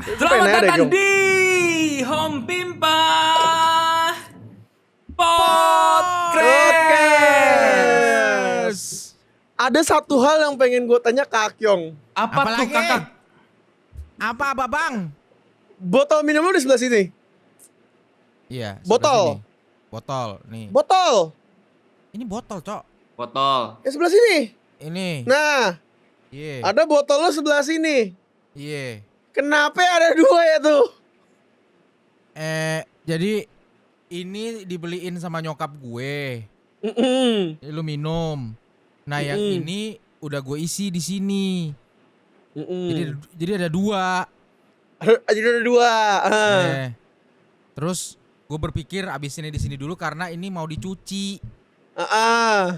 Selamat datang di Home Pimpa Podcast. Ada satu hal yang pengen gue tanya ke Akyong. Apa tuh Apalagi? kakak? Apa bang? Botol minum lu di sebelah sini. Iya. Botol. sebelah sini. Botol nih. Botol. Ini botol cok. Botol. Yang sebelah sini. Ini. Nah, Iya. ada botol lo sebelah sini. Iya. Kenapa ada dua ya tuh? Jadi ini dibeliin sama nyokap gue. Mm-mm. Lu minum. Nah yang ini udah gue isi di sini. Jadi ada dua. Ada dua. Terus gue berpikir abisin di sini dulu karena ini mau dicuci.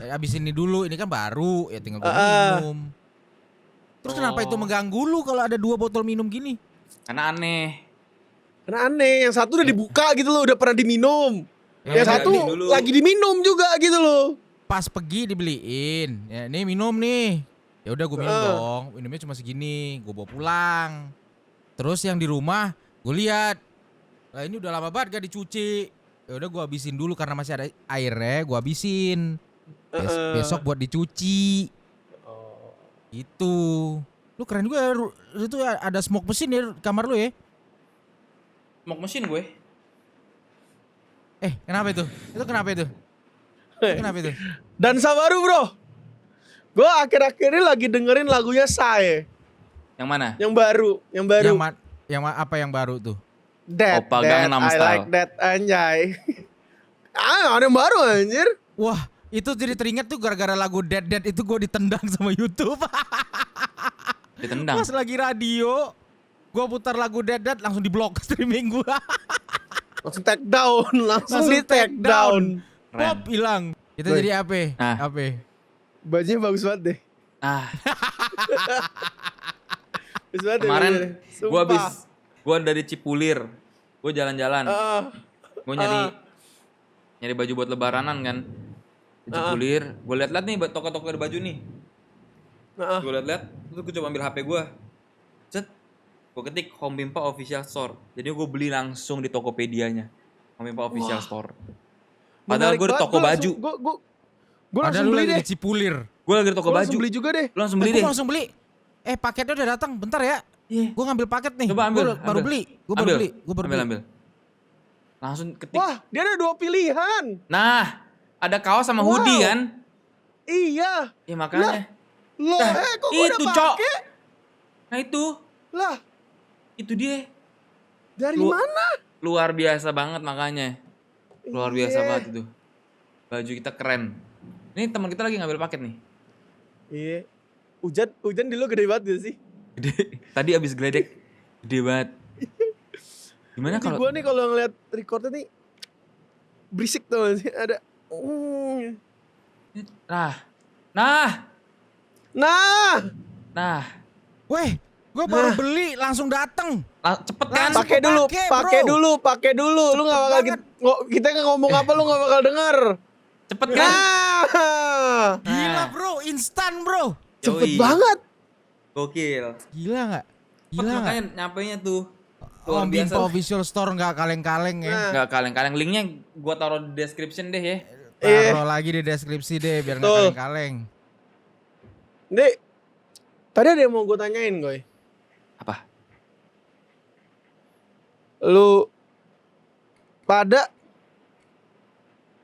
Abisin ini dulu, ini kan baru ya tinggal gue minum. Terus kenapa itu mengganggu lu kalau ada dua botol minum gini? Karena aneh. Karena aneh, yang satu udah dibuka gitu loh, udah pernah diminum. Yang satu diambil dulu. lagi diminum juga gitu loh. Pas pergi dibeliin, ya nih minum nih. Ya udah gue minum dong, minumnya cuma segini, gue bawa pulang. Terus yang di rumah gue lihat, lah ini udah lama banget gak dicuci. Ya udah gue habisin dulu karena masih ada airnya, gue habisin. Besok buat dicuci. Itu. Lu keren juga ya, itu ada smoke mesin ya kamar lu ya. Smoke mesin gue. Kenapa itu? Itu kenapa itu? Itu kenapa itu? Dansa baru bro. Gue akhir-akhir ini lagi dengerin lagunya Sae. Yang mana? Yang baru. Apa yang baru tuh? That, Oppa Gangnam I Style. like that anjay. Ada yang baru anjir. Wah, itu jadi teringat tuh gara-gara lagu Dead itu gue ditendang sama YouTube. Ditendang. Pas lagi radio, gue putar lagu Dead langsung diblok streaming gue. Langsung take down. Langsung di take down. Keren. Pop hilang. Kita Boy. jadi apa? Ah. Apa? Bajunya bagus banget deh. Ah, Bagus banget deh kemarin bajunya. gue Sumpah. gue dari Cipulir. Gue jalan-jalan. Ah, Gue nyari baju buat lebaranan kan. Di Cipulir. Gue liat-liat nih toko-toko ada baju nih. ah. Gue liat-liat, terus gue coba ambil HP gue. Cet, gue ketik Home Pimpa Official Store. Jadi gue beli langsung di Tokopedia-nya. Home Pimpa Official Store. Padahal Menarik gue di banget. toko baju. Gue Padahal langsung lu beli lagi deh. di Cipulir. Gue lagi di toko Gue baju. langsung beli juga deh. Lu langsung beli Gue deh. langsung beli. Paketnya udah datang. Bentar ya. Iya. Gue ngambil paket nih. Coba ambil. Gua baru beli. Gue baru Ambil. beli. Gue baru beli. Ambil. Langsung ketik. Wah, dia ada dua pilihan. Nah, ada kaos sama hoodie kan? Iya. Ya makanya. Loh, Nah, kok gue udah itu, Cok. pake? Nah itu. Lah, Itu dia. dari Lu- mana? Luar biasa banget makanya. Luar biasa Iya. banget itu. Baju kita keren. Ini teman kita lagi ngambil paket nih. Iya. Hujan di lu gede banget gak sih? Gede. Tadi abis geledek. Gede banget. Gimana Di kalau gua nih kalau ngeliat recordnya nih berisik tuh sih ada. Nah. Nah, Weh, gue baru beli langsung dateng. Cepet kan? Langsung pakai dulu, kepake, bro. pakai dulu. Lu nggak bakal banget. kita nggak ngomong apa lu nggak bakal denger. Cepet kan? Nah, Gila bro, instan bro. cepet Yoi. banget. Gokil. Gila nggak? Cepet Gila nggak? makanya nyampainya tuh. Luar Home biasa. Pimpa official store nggak kaleng-kaleng ya. Nah. Gak kaleng-kaleng. Linknya gua taruh di description deh ya. Taruh lagi di deskripsi deh biar nggak Betul. kaleng-kaleng. Nih, tadi ada yang mau gue tanyain, Goy. Apa? Lu pada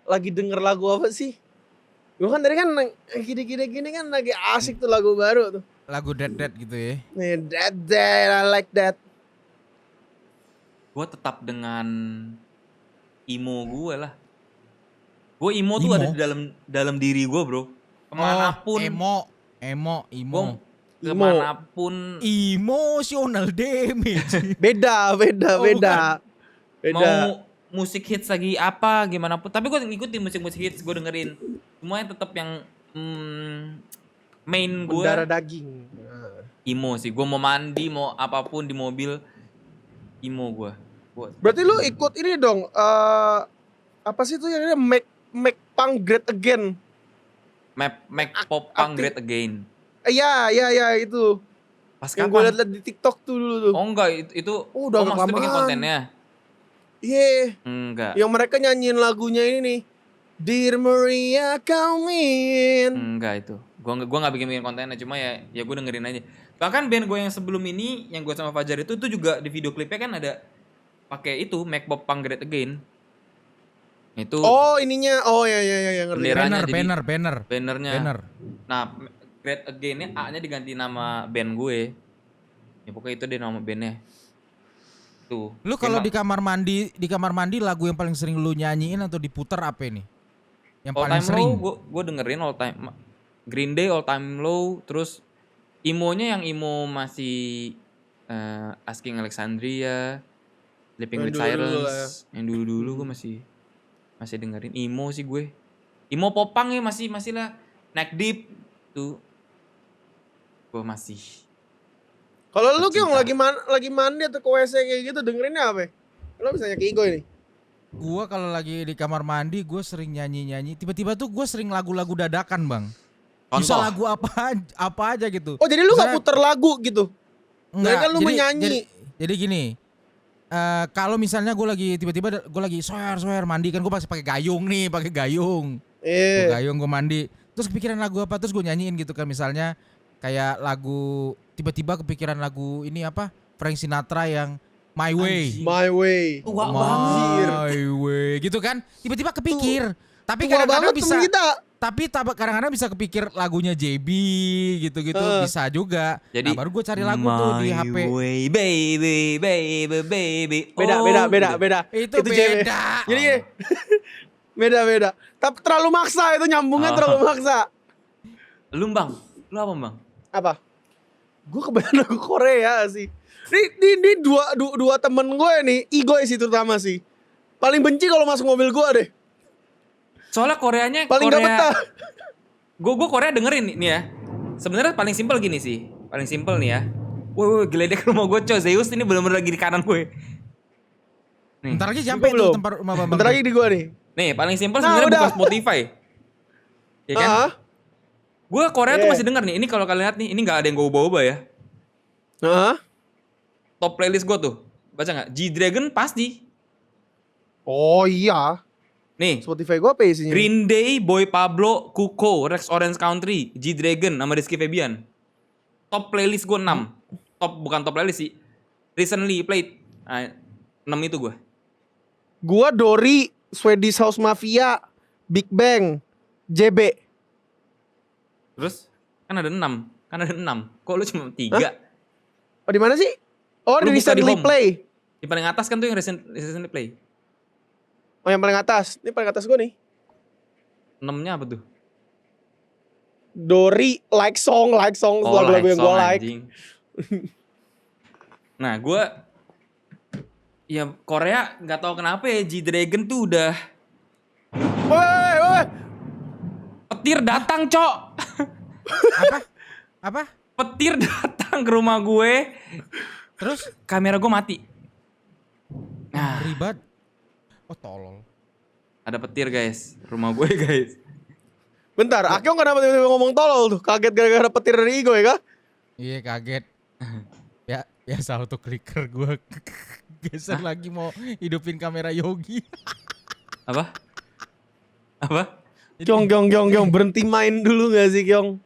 lagi denger lagu apa sih? Gue kan tadi kan gini kan lagi asik tuh lagu baru tuh. Lagu Dead gitu ya. Nih, that, I like that. Gue tetap dengan imo gue lah. Gue imo tuh Emo? ada di dalam diri gue bro. Kemanapun. Emo. Gue kemanapun. Emotional damage. Beda. Mau musik hits lagi apa gimana pun. Tapi gue ngikutin musik-musik hits gue dengerin. Semuanya tetap yang main gue. Darah daging. Imo sih. Gue mau mandi mau apapun di mobil. Imo gue. Berarti lu ikut ini dong. Apa sih itu yang make punk great again? Make pop punk great again. Iya itu. Pas Yang gue kapan? liat-liat di TikTok tuh dulu tuh. Oh enggak, itu Oh, udah agak maksudnya bikin lamaan. kontennya? Iya. Enggak. Yang mereka nyanyiin lagunya ini nih. Dear Maria come in. Enggak itu. Gua nggak bikin kontennya, cuma ya gue dengerin aja. Bahkan band gue yang sebelum ini, yang gue sama Fajar itu juga di video klipnya kan ada pakai itu Make Pop Punk Great Again. Itu Oh ininya. Oh ya ngerti. Benderanya Banner. bannernya. Banner. Nah, Great Again-nya A-nya diganti nama band gue. Ya pokoknya itu deh nama bandnya. Tuh. Lu kalau di kamar mandi lagu yang paling sering lu nyanyiin atau diputer apa ini? Yang All paling Time sering. Low gue dengerin All Time Green Day All Time Low, terus emo-nya yang emo masih Asking Alexandria, Sleeping Yang with dulu-dulu Sirens, lah ya. yang dulu-dulu gue masih dengerin emo sih gue. Emo popang ya masih lah. Neck Deep tuh gue masih. Kalau lu Kyong Tercinta. lagi mandi atau ke WC kayak gitu dengerinnya apa? Lu bisa ke Igo ini. Gua kalau lagi di kamar mandi gue sering nyanyi. Tiba-tiba tuh gue sering lagu-lagu dadakan, Bang. Bisa Contoh? lagu apa aja gitu. Oh jadi lu gak Misalnya- puter lagu gitu? Dari kan lu menyanyi. Jadi gini, kalau misalnya gue lagi tiba-tiba gue lagi soer mandi kan gue pasti pakai gayung. Gue gayung gue mandi. Terus kepikiran lagu apa terus gue nyanyiin gitu kan, misalnya kayak lagu tiba-tiba kepikiran lagu ini apa Frank Sinatra yang My Way. Anjing. My Way. Tua banget. My Way gitu kan. Tiba-tiba kepikir. Tapi Tua kadang-kadang banget bisa temen kita. kadang-kadang bisa kepikir lagunya JB gitu-gitu bisa juga. Jadi Nah, baru gue cari lagu tuh di HP. My way, baby. Beda, Oh, beda. Itu JB. beda. Jadi gini. Beda. Tapi terlalu maksa itu nyambungnya Oh. terlalu maksa. Lu Bang, lu apa Bang? Apa? Gue kebanyakan lagu Korea sih. Ini dua temen gue nih, Igoy sih terutama sih. Paling benci kalau masuk mobil gue deh. Soalnya Koreanya Paling gak betah. Gue Korea dengerin nih ya. Sebenarnya paling simpel gini sih. Paling simpel nih ya. Woi, geledek rumah gue coy. Zeus ini bener-bener lagi di kanan gue. Nih. Bentar lagi sampai Gua belum. tuh tempat rumah Bambang. Bentar lagi di gue nih. Nih, paling simpel Nah, sebenarnya udah. buka Spotify. Ya kan? Ah, Gue Korea tuh Iya. masih denger nih. Ini kalau kalian lihat nih, ini nggak ada yang gue ubah-ubah ya. ah. Top playlist gue tuh. Baca nggak? G-Dragon pasti. Oh iya. Nih, Spotify gue apa isinya? Green Day, Boy Pablo, Kuko, Rex Orange Country, G-Dragon, sama Rizky Febian. Top playlist gue 6. Bukan top playlist sih. Recently played. Nah, 6 itu gue. Gua Dori, Swedish House Mafia, Big Bang, JB. Terus kan ada 6. Kok lu cuma 3? Oh di mana sih? Oh Lu di buka di recently home. play. Di paling atas kan tuh yang recently play. Oh yang paling atas. Ini paling atas gue nih. 6-nya apa tuh? Dori, like song lagu-lagu yang gue like. Anjing. Nah, gue ya Korea nggak tahu kenapa ya G-Dragon tuh udah Woi. petir datang, Cok. Apa? Petir datang ke rumah gue. Terus Kamera gue mati. Nah, ribet. Oh tolol. ada petir, guys. Rumah gue, guys. Bentar, Akyong kenapa tiba-tiba ngomong tolol tuh? Kaget gara-gara petir dari Igo ya kah? Iya kaget. Ya biasa auto clicker gue geser lagi mau hidupin kamera Yogi. Apa? Kyong, berhenti main dulu gak sih Kyong?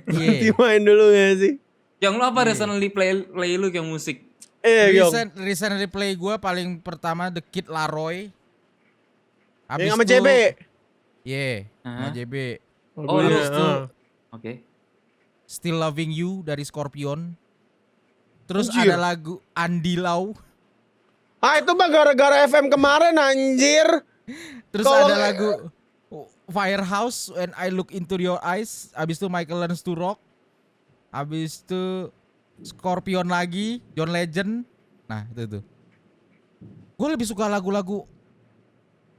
Berhenti Iya. main dulu gak sih? Yang lu apa recently play lu yang musik? Kyong. Recent replay gue paling pertama The Kid Laroi. Yang sama JB. Iya, sama Hah? JB. Oh, iya. Habis itu Oke. Still Loving You dari Scorpion. Terus Anjir. ada lagu Andi Lau. Ah itu mah gara-gara FM kemarin anjir. Terus Kalau- ada lagu Firehouse When I Look Into Your Eyes. Habis itu Michael Learns to Rock. Habis itu Scorpion lagi, John Legend. Nah itu tuh. Gue lebih suka lagu-lagu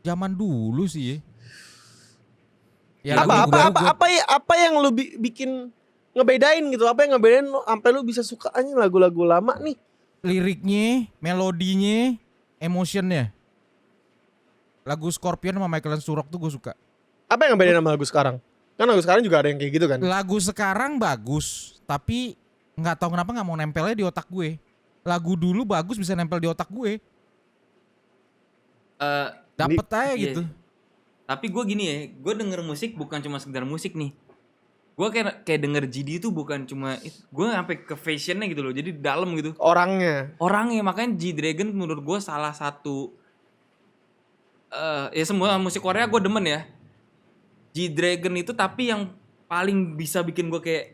zaman dulu sih ya. Ya, lagu-lagu baru Apa yang lu bikin ngebedain gitu? Apa yang ngebedain lu sampai lu bisa suka aja lagu-lagu lama nih? liriknya, melodinya, emotionnya. Lagu Scorpion sama Michael Learns to Rock tuh gue suka. Apa yang ngebedain sama lagu sekarang? Kan lagu sekarang juga ada yang kayak gitu kan? Lagu sekarang bagus, tapi nggak tahu kenapa nggak mau nempelnya di otak gue. Lagu dulu bagus bisa nempel di otak gue. Eh, Dapet aja iya. gitu. Tapi gue gini ya, gue denger musik bukan cuma sekedar musik nih. Gue kayak denger GD itu bukan cuma, gue sampai ke fashionnya gitu loh, jadi dalam gitu. Orangnya. Orangnya, makanya G-Dragon menurut gue salah satu, ya semua musik Korea gue demen ya. G-Dragon itu tapi yang paling bisa bikin gue kayak,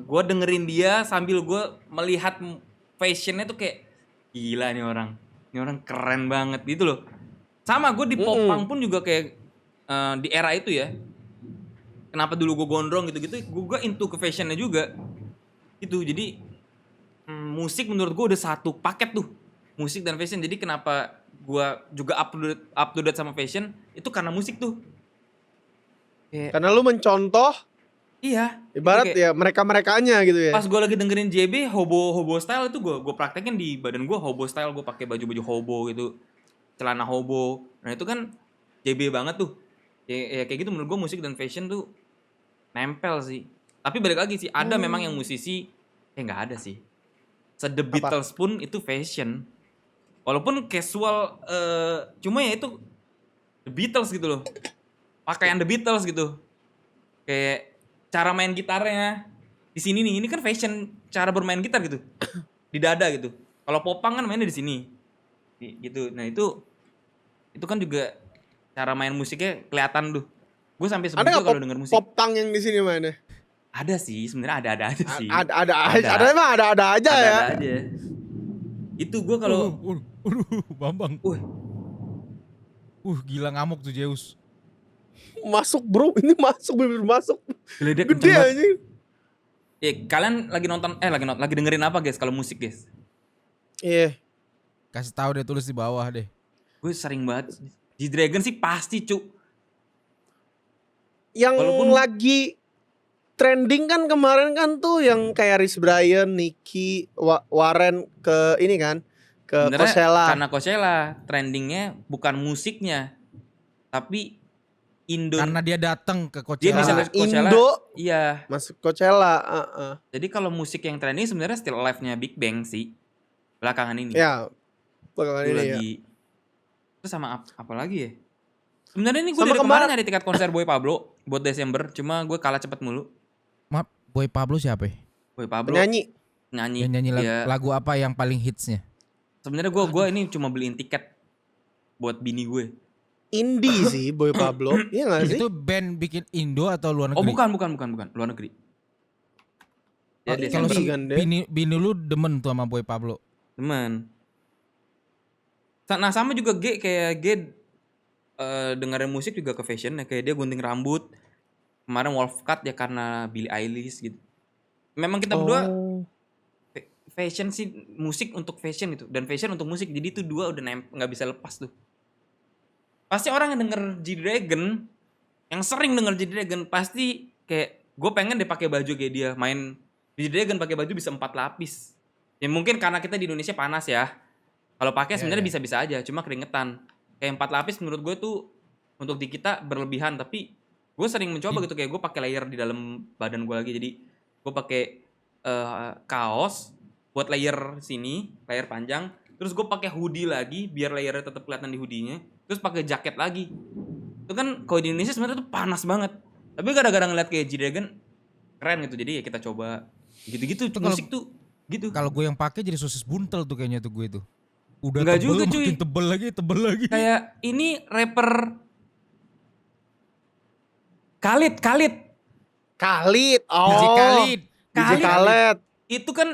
gue dengerin dia sambil gue melihat fashionnya tuh kayak, gila nih orang keren banget gitu loh. Sama gue di popang pun juga kayak di era itu ya. Kenapa dulu gue gondrong gitu-gitu, gue into ke fashionnya juga. Gitu, jadi musik menurut gue udah satu paket tuh. Musik dan fashion, jadi kenapa gue juga up to date sama fashion, itu karena musik tuh. Kayak, Karena lu mencontoh iya. ibarat kayak, ya mereka-merekanya gitu ya. pas gue lagi dengerin JB, hobo style itu gue praktekin di badan gue, hobo style, gue pakai baju-baju hobo gitu. Celana hobo. Nah itu kan JB banget tuh. Ya kayak gitu menurut gue musik dan fashion tuh nempel sih. Tapi balik lagi sih, ada memang yang musisi nggak ada sih. The Beatles pun itu fashion. Walaupun casual, cuma ya itu The Beatles gitu loh. Pakaian The Beatles gitu. Kayak cara main gitarnya di sini nih, ini kan fashion cara bermain gitar gitu. Di dada gitu. Kalau popang kan mainnya di sini. Gitu. Nah, itu kan juga cara main musiknya kelihatan tuh. Gue sampai Ada sebegitu nggak kalau denger musik. pop punk yang di sini mainnya? Ada sih, sebenarnya ada aja sih. Ada emang ada aja ya. Ada aja. Itu gue kalau Bambang. Gila ngamuk tuh Zeus. Masuk bro, ini masuk bener masuk. geledek Gede kenceng banget. aja. Kalian lagi dengerin apa guys kalau musik guys? Iya. Kasih tahu deh, tulis di bawah deh. Gue sering banget. G-Dragon sih pasti cuk. Yang Walaupun- lagi trending kan kemarin kan tuh yang kayak Chris Brian, Nicky, Warren ke ini kan, ke Sebenarnya Coachella. karena Coachella trendingnya bukan musiknya, tapi Indo. Karena dia datang ke Dia bisa Coachella. ke Coachella. Indo Iya. masuk Coachella. Jadi kalau musik yang trending sebenarnya Still Alive-nya Big Bang sih belakangan ini. Ya, belakangan Itu ini ya. lagi. Terus sama apa lagi ya? Sebenarnya ini gue Sama dari kemarin kemarin- nyari tiket konser Boy Pablo buat Desember, cuma gue kalah cepet mulu. Maaf, Boy Pablo siapa ya? Boy Pablo Penyanyi. nyanyi. Yang nyanyi Dia- lagu apa yang paling hitsnya? Sebenarnya gue ini cuma beliin tiket buat bini gue. Indie sih Boy Pablo. Iya gak sih? Itu band bikin Indo atau luar Oh negeri? bukan, luar negeri. Ya, Indie Kalau Desember. kan deh. bini lu demen tuh sama Boy Pablo. Teman. Nah sama juga kayak dengerin musik juga ke fashion ya, kayak dia gunting rambut. Kemarin Wolf Cut ya karena Billie Eilish gitu. Memang kita berdua Oh. fashion sih, musik untuk fashion gitu dan fashion untuk musik, jadi itu dua udah nggak bisa lepas tuh. Pasti orang yang denger G-Dragon, yang sering denger G-Dragon pasti kayak gue pengen deh pakai baju kayak dia, main G-Dragon pakai baju bisa 4 lapis. Ya mungkin karena kita di Indonesia panas ya. Kalau pakai sebenarnya bisa-bisa aja, cuma keringetan. Kayak 4 lapis menurut gue tuh untuk di kita berlebihan, tapi gue sering mencoba gitu, kayak gue pakai layer di dalam badan gue lagi. Jadi gue pakai kaos buat layer sini, layer panjang. Terus gue pakai hoodie lagi biar layernya tetap kelihatan di hoodie-nya. Terus pakai jaket lagi. Itu kan kalau di Indonesia sebenarnya tuh panas banget. Tapi gara-gara ngeliat kayak G-Dragon keren gitu. Jadi ya kita coba gitu-gitu. Itu kalau- Musik tuh gitu. Kalau gue yang pakai jadi sosis buntel tuh kayaknya tuh gue tuh. Udah Enggak tebel juga, cuy. makin tebel lagi. Kayak ini rapper Khalid. Khalid. Oh. DJ Khalid. DJ Khaled. Itu kan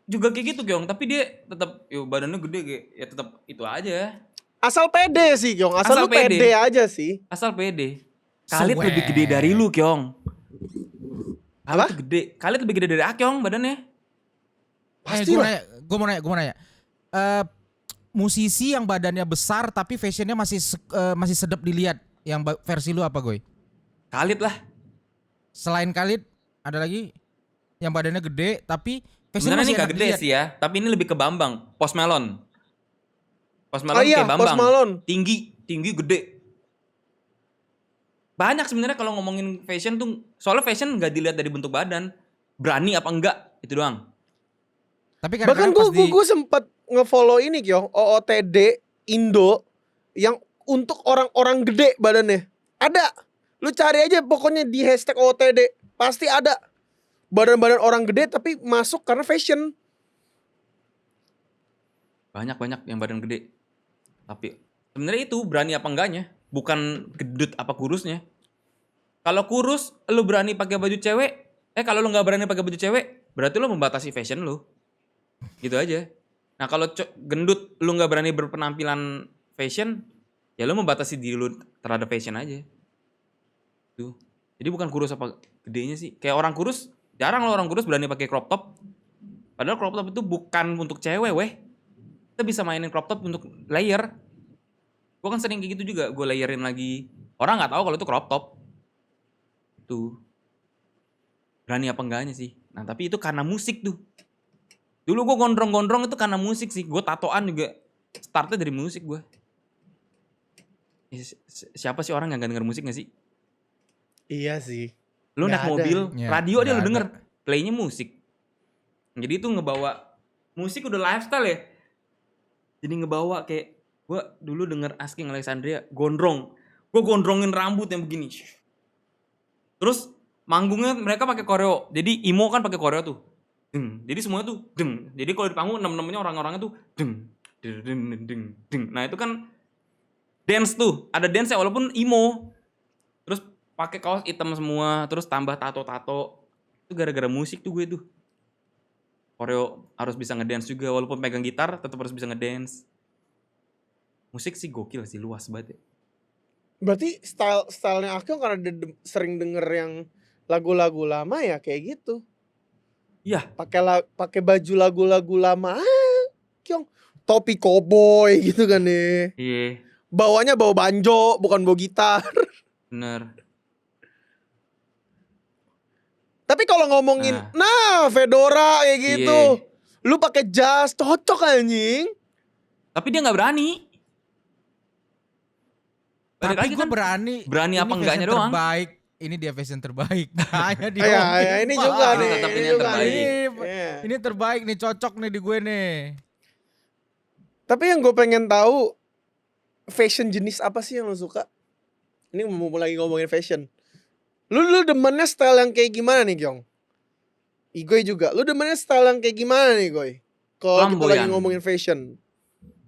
juga kayak gitu, Kyong. Tapi dia tetap badannya gede kayak ya tetap itu aja. Asal pede sih, Kyong. Asal Asal lu pede pede. aja sih. Asal pede. Khalid Swag. lebih gede dari lu, Kyong. Khalid Apa? tuh gede. Khalid lebih gede dari Akyong badannya. Pasti lah. Gue mau nanya. Musisi yang badannya besar tapi fashionnya masih sedap dilihat. Yang versi lu apa gue? Khalid lah. Selain Khalid ada lagi yang badannya gede tapi fashionnya Sebenarnya ini masih gak enak gede dilihat. sih ya, tapi ini lebih ke Bambang, Post Malone. Post Oh Malone iya, kayak Bambang. Post Malone. Tinggi gede. Banyak sebenarnya kalau ngomongin fashion tuh, soalnya fashion nggak dilihat dari bentuk badan, berani apa enggak, itu doang. Tapi Bahkan kadang-kadang pas di gue sempet nge-follow ini Kyong, OOTD Indo yang untuk orang-orang gede badannya. Ada. Lu cari aja pokoknya di hashtag OOTD, pasti ada. Badan-badan orang gede tapi masuk karena fashion. Banyak yang badan gede. Tapi sebenarnya itu berani apa enggaknya, bukan gendut apa kurusnya. Kalau kurus, lu berani pakai baju cewek. Kalau lu nggak berani pakai baju cewek, berarti lu membatasi fashion lu. Gitu aja. Nah kalau gendut, lu nggak berani berpenampilan fashion, ya lu membatasi diri lu terhadap fashion aja. Tuh. Jadi bukan kurus apa gedenya sih. Kayak orang kurus, jarang lo orang kurus berani pakai crop top. Padahal crop top itu bukan untuk cewek, weh. Kita bisa mainin crop top untuk layer. Gue kan sering kayak gitu juga, gue layerin lagi. Orang nggak tahu kalau itu crop top. Tuh. Berani apa enggaknya sih. Nah tapi itu karena musik tuh. Dulu gue gondrong-gondrong itu karena musik sih. Gue tatoan juga startnya dari musik gue. Siapa sih orang yang gak denger musik gak sih? Iya sih. Lu Nggak naik ada. mobil, Ya, radio aja nggak lu ada. denger. Playnya musik. Jadi itu ngebawa, musik udah lifestyle ya. Jadi ngebawa kayak, gue dulu denger Asking Alexandria, gondrong. Gue gondrongin rambut yang begini. Terus manggungnya mereka pakai koreo. Jadi emo kan pakai koreo tuh. Deng. Jadi semuanya tuh deng. Jadi kalau di panggung enam-enamnya orang-orangnya tuh deng. Deng, deng, deng, deng. Nah itu kan dance tuh. Ada dance ya walaupun emo. Terus pakai kaos hitam semua, terus tambah tato-tato. Itu gara-gara musik tuh gue tuh. Koreo harus bisa ngedance juga, walaupun pegang gitar tetap harus bisa ngedance. Musik sih gokil sih, luas banget ya. Berarti stylenya Akyong karena sering denger yang lagu-lagu lama ya kayak gitu. Iya. Pakai baju lagu-lagu lama. Kyong topi koboi gitu kan nih. Iya, Bawanya bawa banjo bukan bawa gitar. bener. Tapi kalau ngomongin fedora kayak gitu. Iya. Lu pakai jas cocok anjing. Tapi dia nggak berani. Balik Tapi lagi gue kan, berani. berani apa Ini enggaknya fashion doang. terbaik. Ini dia fashion terbaik. Hanya di Ya, ini juga Ini nih. tetap ini yang juga terbaik. nih. Ini, Iya. ini terbaik nih, cocok nih di gue nih. Tapi yang gue pengen tahu fashion jenis apa sih yang lu suka? Ini mau lagi ngomongin fashion. Lu demennya style yang kayak gimana nih, Kyong? Igoy juga. Lu demennya style yang kayak gimana nih, Goy? Kalau kita lagi Flamboyan. ngomongin fashion.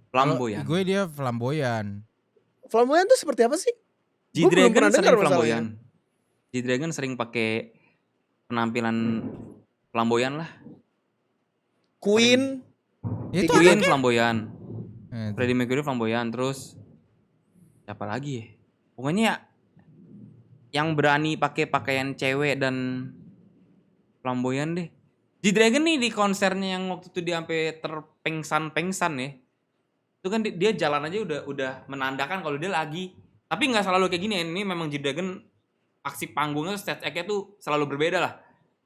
Flamboyan. Gue dia flamboyan. Flamboyan tuh seperti apa sih? Gua belum G-Dragon pernah sering dengar flamboyan. G-Dragon sering pakai penampilan flamboyan lah. Queen. Ya, itu Queen anaknya. flamboyan. Eh, Freddie Mercury flamboyan. Terus siapa lagi ya? Pokoknya yang berani pakai pakaian cewek dan flamboyan deh. G-Dragon nih di konsernya yang waktu itu dia sampai terpengsan ya. Itu kan dia jalan aja udah menandakan kalau dia lagi. Tapi nggak selalu kayak gini. Ini memang G-Dragon aksi panggungnya, stage act-nya tuh selalu berbeda lah.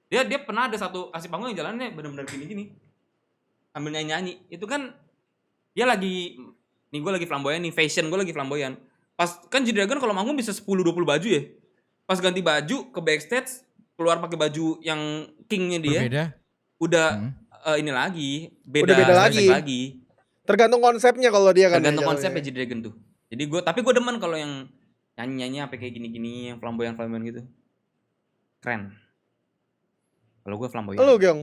Dia pernah ada satu aksi panggung yang jalannya benar-benar gini-gini. Sambil nyanyi-nyanyi. Itu kan dia lagi, nih gue lagi flamboyan nih, fashion gue lagi flamboyan. Pas kan G-Dragon kalau manggung bisa 10-20 baju ya. Pas ganti baju ke backstage, keluar pakai baju yang kingnya dia, berbeda. udah ini lagi, Udah beda lagi. Tergantung konsepnya kalau dia kan. Tergantung ya, konsepnya jatuhnya. G-Dragon tuh. Jadi tapi gue demen kalau yang nyanyi-nyanyi apa kayak gini-gini, yang flamboyan-flamboyan gitu. Keren. Kalau gue flamboyan. Lu, Kyong.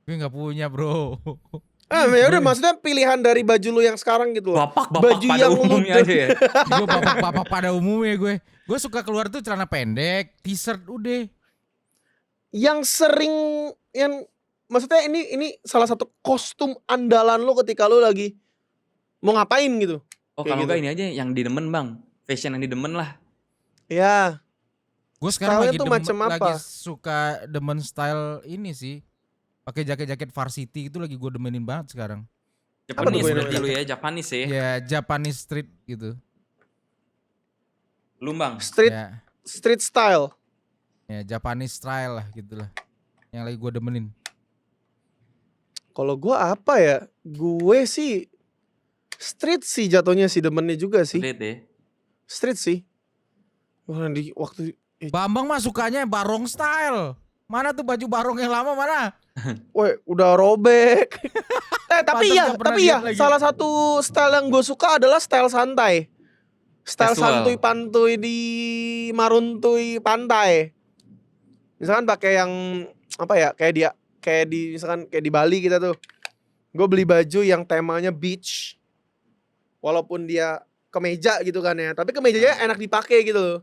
Gue gak punya, bro. Ya udah maksudnya pilihan dari baju lu yang sekarang gitu loh. Bapak baju pada yang lu umumnya aja ya. Gue bapak-bapak pada umumnya gue. Gue suka keluar tuh celana pendek, t-shirt udah. Yang sering yang maksudnya ini salah satu kostum andalan lu ketika lu lagi mau ngapain gitu. Oh Kayak kalau gitu. enggak ini aja yang didemen bang. Fashion yang didemen lah. Ya, Gue sekarang Style-nya lagi tuh macam apa? lagi suka demen style ini sih. Pakai jaket-jaket varsity itu lagi gue demenin banget sekarang. Japanese tuh gue berarti namanya? lu ya, Japanese ya. Ya Japanese street gitu. Lu bang. Ya, street style. ya Japanese style lah gitulah. Yang lagi gue demenin. Kalau gua apa ya? Gue sih street sih jatuhnya sih demennya juga sih. Street ya. Street sih. Wah, di waktu Bambang mah sukanya barong style. Mana tuh baju barong yang lama mana? Woi, udah robek. Tapi Pantes ya, gak pernah tapi ya, diet lagi. salah satu style yang gue suka adalah style santai. Style Casual. santuy pantuy di maruntuy pantai. Misalkan pakai yang apa ya? Kayak di misalkan kayak di Bali kita tuh. Gue beli baju yang temanya beach. Walaupun dia kemeja gitu kan ya, tapi kemejanya enak dipakai gitu loh.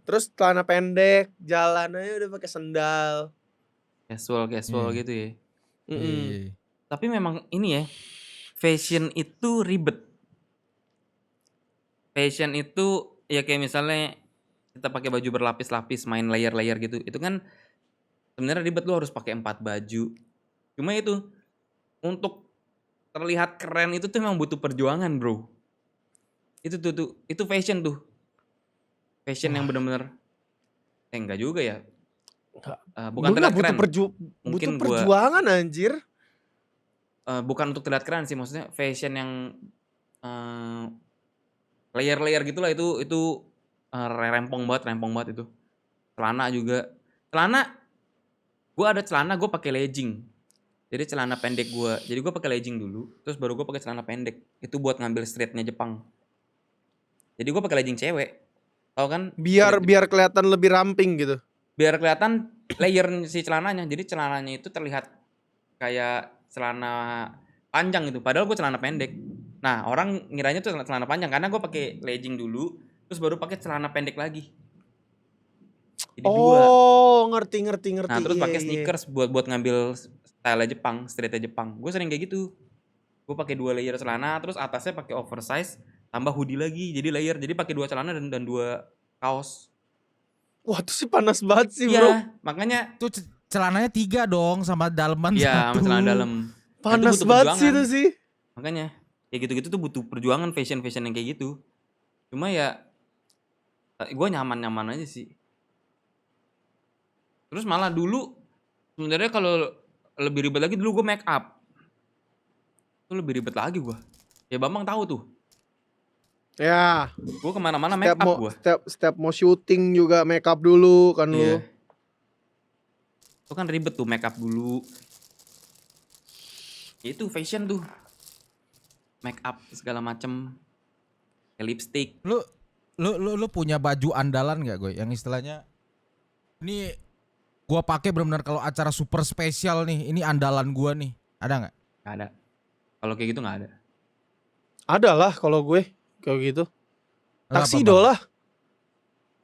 Terus celana pendek, jalan aja udah pakai sendal. Casual Iya. gitu ya. Mm-mm. Iya. Tapi memang ini ya, fashion itu ribet. Fashion itu ya kayak misalnya kita pakai baju berlapis-lapis, main layer-layer gitu. Itu kan sebenarnya ribet, lu harus pakai 4 baju. Cuma itu untuk terlihat keren itu tuh memang butuh perjuangan, bro. Itu fashion tuh. Fashion yang bener-bener enggak juga ya. Enggak. Bukan Lu terlihat nggak keren. butuh Mungkin gua perjuangan anjir. bukan untuk terlihat keren sih, maksudnya fashion yang layer-layer gitulah, itu rempong banget itu. Celana juga. Gua ada celana gua pakai legging. Jadi celana pendek gua. Jadi gua pakai legging dulu, terus baru gua pakai celana pendek. Itu buat ngambil streetnya Jepang. Jadi gua pakai legging cewek. Tahu kan? Biar kelihatan lebih ramping gitu. Biar kelihatan layer si celananya. Jadi celananya itu terlihat kayak celana panjang gitu. Padahal gue celana pendek. Nah, orang ngiranya tuh celana panjang karena gue pakai legging dulu, terus baru pakai celana pendek lagi. Jadi dua. Oh, ngerti. Nah, terus Iya, pakai iya. sneakers buat ngambil style Jepang, streetnya Jepang. Gue sering kayak gitu. Gue pakai 2 layer celana, terus atasnya pakai oversize, tambah hoodie lagi, jadi layer. Jadi pakai 2 celana dan 2 kaos. Wah, itu sih panas banget sih, Iya, bro. makanya Tuh celananya 3 dong sama daleman iya, sama 1. celana dalam. Panas butuh banget sih perjuangan. itu sih. Makanya kayak gitu-gitu tuh butuh perjuangan, fashion yang kayak gitu. Cuma ya gue nyaman aja sih. Terus malah dulu sebenarnya kalau lebih ribet lagi dulu gue make up. Itu lebih ribet lagi gue. Ya Bambang tahu tuh. Ya, Gue kemana-mana make up gue. setiap mau syuting juga make up dulu kan lu. Iya. Itu kan ribet tuh, make up dulu. Ya itu fashion tuh. Make up segala macem. Kayak lipstick. Lu punya baju andalan gak gue? Yang istilahnya ini gua pakai benar-benar kalau acara super spesial nih, ini andalan gua nih. Ada nggak? Gak ada. Kalau kayak gitu gak ada. Ada lah kalau gue kayak gitu. Lu apa, Taksido Bang? lah.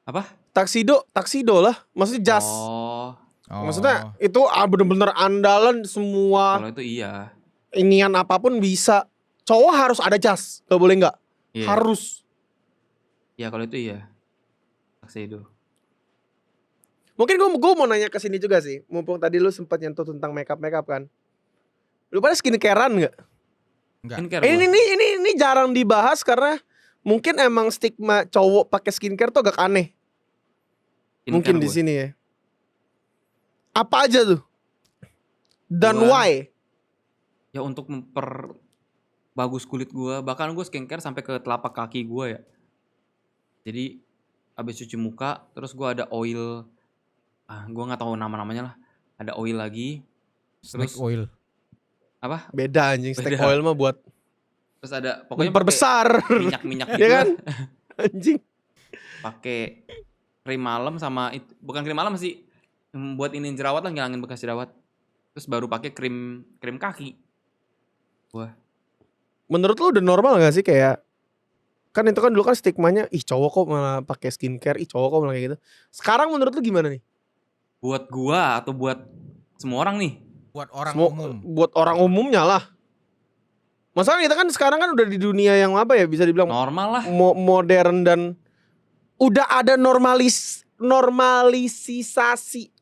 Apa? Taksido lah. Maksudnya jas. Oh, Maksudnya itu bener-bener andalan semua. kalau itu iya. Inian apapun bisa. Cowok harus ada jas. Gak boleh nggak? Iya. Harus. Ya kalau itu iya. Tuxedo. Mungkin gue mau nanya ke sini juga sih. Mumpung tadi lu sempat nyentuh tentang makeup kan. Lu pada skincarean nggak? Enggak. Skincare Ini jarang dibahas karena mungkin emang stigma cowok pakai skincare tuh agak aneh. Mungkin di sini ya. Apa aja tuh? Dan Gua- why? Ya untuk memperbagus kulit gua, bahkan gua skincare sampai ke telapak kaki gua ya. Jadi habis cuci muka, terus gua ada oil. Gua nggak tahu nama-namanya lah. Ada oil lagi. Snake Terus oil. apa? Beda anjing, steak Beda. oil mah buat Terus ada pokoknya pakai memperbesar. minyak-minyak gitu Ya kan? lah. Anjing. Pakai krim malam sama bukan krim malam sih. Buat ini jerawat lah, ngilangin bekas jerawat. Terus baru pakai krim kaki. Menurut lu udah normal gak sih kayak kan itu kan dulu kan stigmanya ih cowok kok malah pakai skincare, ih cowok kok malah kayak gitu. Sekarang menurut lu gimana nih? Buat gua atau buat semua orang nih? Buat orang Semua- umum. Buat orang umumnya lah. Masalahnya kita kan sekarang kan udah di dunia yang apa ya bisa dibilang Normal lah. modern dan udah ada normalisasi.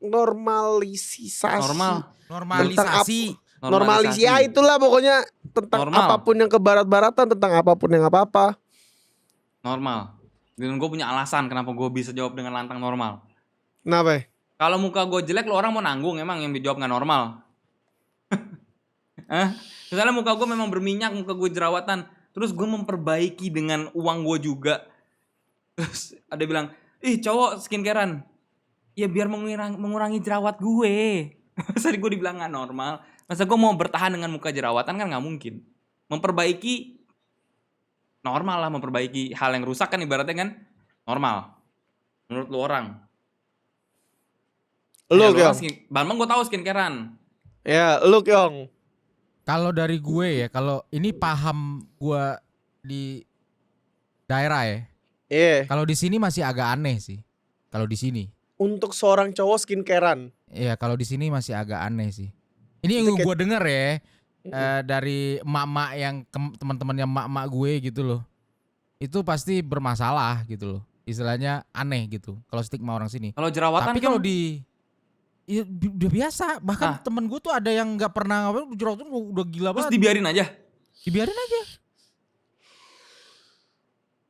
Normal. Normalisasi. Normalisi ya itulah pokoknya tentang Normal. apapun yang kebarat-baratan, tentang apapun yang apa-apa. Normal. Dan gue punya alasan kenapa gue bisa jawab dengan lantang normal. Kenapa ya? Kalau muka gue jelek, lo orang mau nanggung emang yang dijawab nggak normal? Misalnya muka gue memang berminyak, muka gue jerawatan, terus gue memperbaiki dengan uang gue juga. Terus ada bilang, ih cowok skincarean. Ya biar mengurangi jerawat gue. Masa gue dibilang nggak normal? Masa gue mau bertahan dengan muka jerawatan kan nggak mungkin. Memperbaiki normal lah, memperbaiki hal yang rusak kan ibaratnya kan normal. Menurut lu orang. Lu Lu orang Kyong. Bambang gue tahu skincarean. Ya, lu Kyong. Kalau dari gue ya, kalau ini paham gue di daerah ya. Iya. Kalau di sini masih agak aneh sih. Kalau di sini. Untuk seorang cowok skincarean. Iya, kalau di sini masih agak aneh sih. Ini Itu yang kayak- gue denger ya, dari emak-emak yang teman-temannya emak-emak gue gitu loh. Itu pasti bermasalah gitu loh. Istilahnya aneh gitu. Kalau stigma orang sini. Kalau jerawatan Tapi kan kalau di ya, udah biasa. Bahkan Ah. temen gue tuh ada yang nggak pernah ngapain jerawatan udah gila terus banget. dibiarin aja. Dibiarin aja.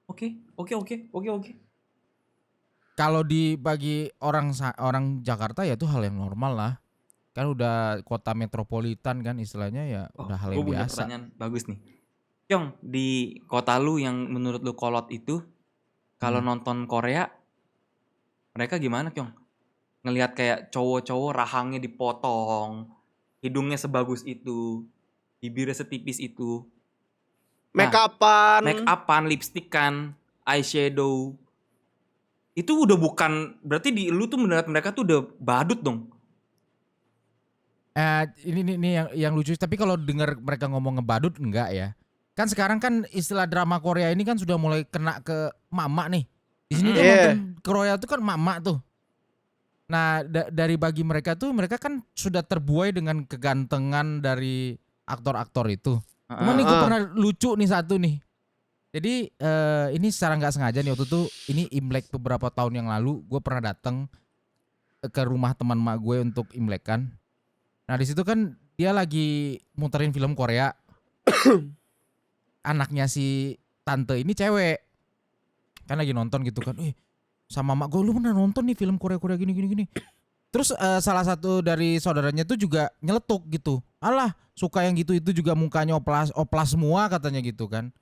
Oke. Kalau bagi orang Jakarta ya itu hal yang normal lah. Kan udah kota metropolitan kan istilahnya ya udah hal Gue yang punya biasa. pertanyaan bagus nih. Kyong, di kota lu yang menurut lu kolot itu, kalau nonton Korea, mereka gimana Kyong? Ngelihat kayak cowok-cowok rahangnya dipotong, hidungnya sebagus itu, bibirnya setipis itu, Make upan. make upan, lipstikan, eyeshadow. Itu udah bukan, berarti di lu tuh menurut mereka tuh udah badut dong. Ini yang lucu. Tapi kalau dengar mereka ngomong ngebadut enggak ya. Kan sekarang kan istilah drama Korea ini kan sudah mulai kena ke mama nih. Di sini tuh Iya. nonton Korea tuh kan mama tuh. Nah dari bagi mereka tuh mereka kan sudah terbuai dengan kegantengan dari aktor-aktor itu. Cuman nih gue pernah lucu nih satu nih. Jadi ini secara nggak sengaja nih waktu itu ini Imlek beberapa tahun yang lalu gue pernah datang ke rumah teman mak gue untuk Imlekan. Nah di situ kan dia lagi muterin film Korea. Anaknya si tante ini cewek. Kan lagi nonton gitu kan. Sama mak gue, lu pernah nonton nih film Korea gini. Terus salah satu dari saudaranya tuh juga nyeletuk gitu. Alah suka yang gitu itu juga mukanya oplas semua katanya gitu kan.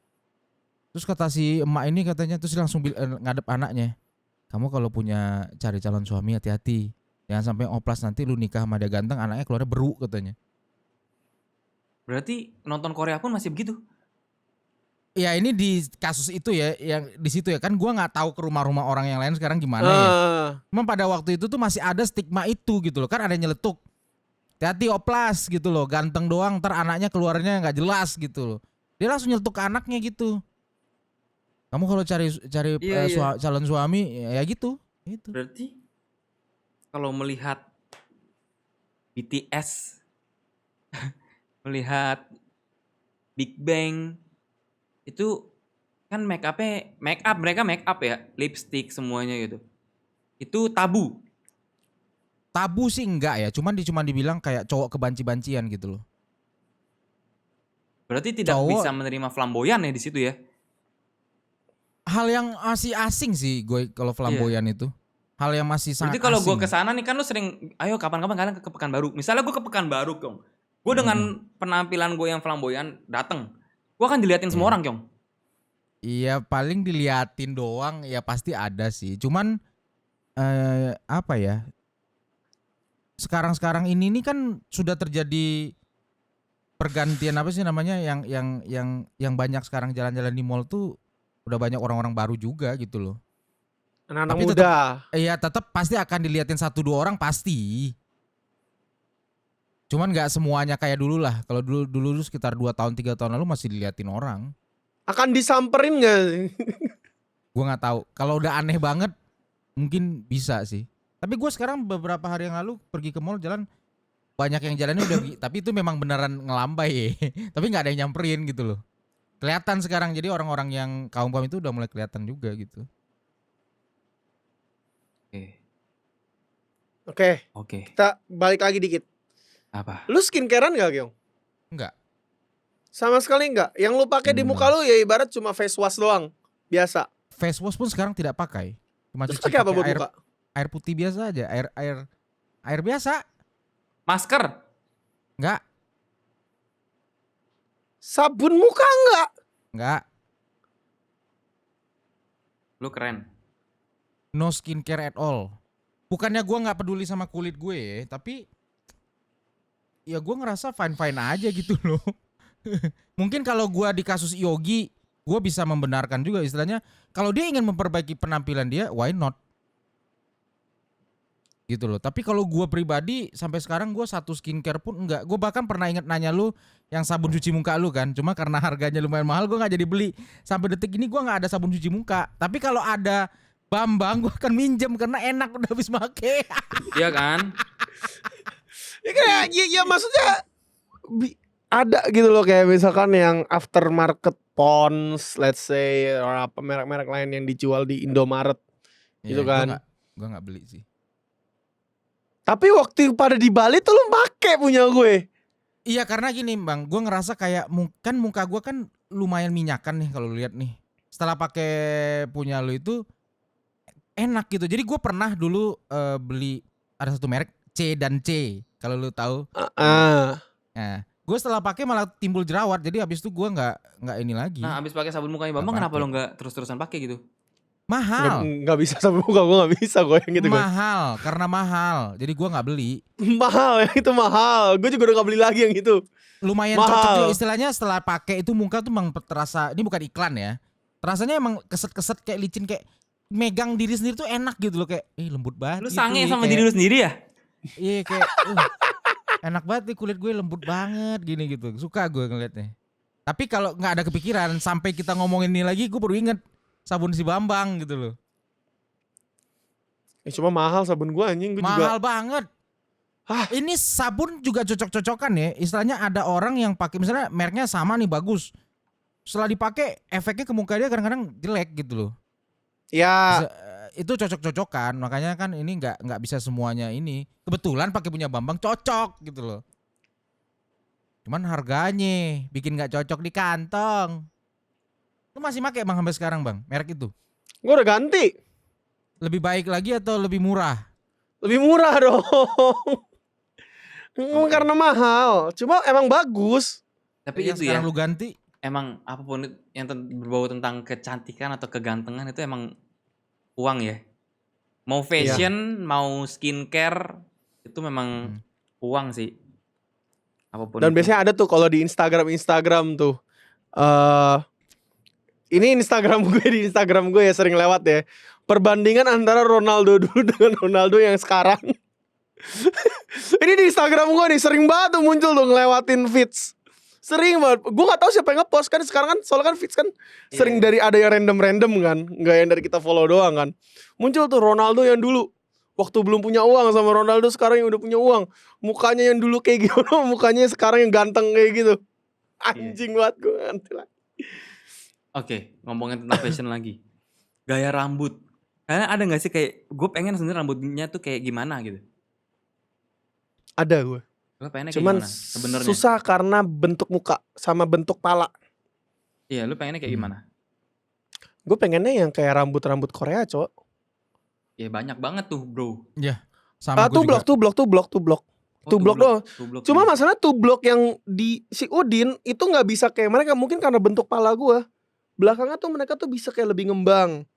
Terus kata si emak ini katanya terus langsung ngadep anaknya. Kamu kalau punya cari calon suami hati-hati. Jangan sampai oplas nanti lu nikah sama dia ganteng anaknya keluarnya beru katanya. Berarti nonton Korea pun masih begitu? Ya ini di kasus itu ya, yang di situ ya kan gua nggak tahu ke rumah-rumah orang yang lain sekarang gimana ya. Memang pada waktu itu tuh masih ada stigma itu gitu loh, kan ada yang nyeletuk. Hati-hati oplas gitu loh, ganteng doang ntar anaknya keluarnya nggak jelas gitu loh. Dia langsung nyeletuk ke anaknya gitu. Kamu kalau cari Iya. calon suami ya gitu. Gitu. Berarti kalau melihat BTS, melihat Big Bang, itu kan make up mereka make up ya, lipstick semuanya gitu. Itu tabu. Tabu sih enggak ya, cuman dibilang kayak cowok kebanci-bancian gitu loh. Berarti tidak Cowok- bisa menerima flamboyan ya di situ ya. Hal yang masih asing sih gue kalau flamboyan itu. Hal yang masih sangat Berarti kalau gue asing. kesana nih kan lu sering, ayo kapan-kapan kalian ke Pekanbaru. Misalnya gue ke Pekanbaru, Kyong. Gue dengan penampilan gue yang flamboyan dateng, gue akan diliatin semua orang, Kyong. Iya paling diliatin doang ya pasti ada sih. Cuman apa ya? Sekarang ini nih kan sudah terjadi pergantian apa sih namanya yang banyak sekarang jalan-jalan di mall tuh udah banyak orang-orang baru juga gitu loh. Anak-anak Tapi muda. Iya tetap pasti akan diliatin 1-2 orang pasti. Cuman nggak semuanya kayak dulu lah. Kalau dulu sekitar 2 tahun 3 tahun lalu masih diliatin orang. Akan disamperin gak sih? Gue nggak tahu. Kalau udah aneh banget mungkin bisa sih. Tapi gue sekarang beberapa hari yang lalu pergi ke mall jalan banyak yang jalannya udah tapi itu memang beneran ngelambai ya. Tapi nggak ada yang nyamperin gitu loh. Kelihatan sekarang jadi orang-orang yang kaum itu udah mulai kelihatan juga gitu. Oke, kita balik lagi dikit. Apa? Lu skincarean gak, Kyong? Enggak. Sama sekali enggak. Yang lu pakai di muka lu ya ibarat cuma face wash doang. Biasa. Face wash pun sekarang tidak pakai. Cuma Terus cuci pakai apa buat air, muka? air putih biasa aja, air biasa. Masker? Enggak, Sabun muka enggak? enggak. Lu keren. No skincare at all. bukannya gue nggak peduli sama kulit gue ya, tapi ya gue ngerasa fine aja gitu loh. Mungkin kalau gue di kasus Yogi, gue bisa membenarkan juga istilahnya. Kalau dia ingin memperbaiki penampilan dia, why not? Gitu loh. Tapi kalau gue pribadi sampai sekarang gue satu skincare pun enggak. Gue bahkan pernah inget nanya lu yang sabun cuci muka lu kan. Cuma karena harganya lumayan mahal gue nggak jadi beli. Sampai detik ini gue nggak ada sabun cuci muka. Tapi kalau ada Bambang gue akan minjem karena enak udah habis make. Iya kan? Ya kayak ya maksudnya ada gitu loh kayak misalkan yang aftermarket Pond's, let's say, or apa merek-merek lain yang dijual di Indomaret gitu kan. Gue nggak beli sih. Tapi waktu pada di Bali tuh lu make punya gue. Iya karena gini bang, gue ngerasa kayak kan muka gue kan lumayan minyakan nih kalau lu lihat nih. Setelah pakai punya lu itu enak gitu. Jadi gue pernah dulu beli ada satu merek C dan C kalau lu tahu. Nah, gue setelah pakai malah timbul jerawat. Jadi habis itu gue nggak ini lagi. Nah, abis pakai sabun mukanya Bambang Nggak kenapa pakai. lo nggak terus-terusan pakai gitu? Mahal. Nggak bisa sampai muka gue nggak bisa gue yang gitu gue. Mahal karena mahal. Jadi gue nggak beli. Mahal ya itu mahal. Gue juga udah nggak beli lagi yang itu. Lumayan Mahal. cocok juga istilahnya setelah pakai itu muka tuh emang terasa, ini bukan iklan ya. Rasanya emang keset-keset kayak licin kayak megang diri sendiri tuh enak gitu loh kayak lembut banget. Lu gitu, sange sama kayak- diri lu sendiri ya? Iya kayak enak banget nih kulit gue lembut banget gini gitu. Suka gue ngeliatnya. Tapi kalau nggak ada kepikiran sampai kita ngomongin ini lagi gue baru inget sabun si Bambang gitu loh. Cuma mahal sabun gue anjing gue juga. Mahal banget. Ini sabun juga cocok-cocokan ya. Istilahnya ada orang yang pakai misalnya mereknya sama nih bagus. Setelah dipakai efeknya ke muka dia kadang-kadang jelek gitu loh. Ya. Itu cocok-cocokan. Makanya kan ini nggak bisa semuanya ini. Kebetulan pakai punya Bambang cocok gitu loh. Cuman harganya bikin nggak cocok di kantong. Lu masih pakai bang sampai sekarang bang merek itu? Gue udah ganti. Lebih baik lagi atau lebih murah? Lebih murah dong. Karena mahal. Cuma emang bagus. Tapi Yang itu ya, sekarang lu ganti? emang apapun yang berbau tentang kecantikan atau kegantengan itu emang uang ya. Mau fashion, mau skincare itu memang uang sih. Apapun Dan itu. biasanya ada tuh kalau di Instagram tuh. Ini Instagram gue ya sering lewat ya. Perbandingan antara Ronaldo dulu dengan Ronaldo yang sekarang. Ini di Instagram gue nih sering banget tuh muncul tuh ngelewatin feeds. Sering banget. Gue gak tahu siapa yang ngepost kan sekarang kan soalnya kan feeds kan sering dari ada yang random kan, nggak yang dari kita follow doang kan. Muncul tuh Ronaldo yang dulu waktu belum punya uang sama Ronaldo sekarang yang udah punya uang. Mukanya yang dulu kayak gimana, mukanya sekarang yang ganteng kayak gitu. Anjing banget gue nganti lah. Oke, ngomongin tentang fashion lagi. Gaya rambut. Karena ada gak sih kayak gue pengen sebenarnya rambutnya tuh kayak gimana gitu. Ada gue. Gue pengennya Cuman kayak gimana sebenarnya. susah karena bentuk muka sama bentuk pala. Iya, lu pengennya kayak gimana? Gue pengennya yang kayak rambut-rambut Korea, cowok. Ya banyak banget tuh, bro. Sama gue juga. Tublok. Oh, Tublok doang. Tublok. Cuma masalah tublok yang di si Udin itu nggak bisa kayak mereka, mungkin karena bentuk pala gue. Belakangnya tuh mereka tuh bisa kayak lebih ngembang.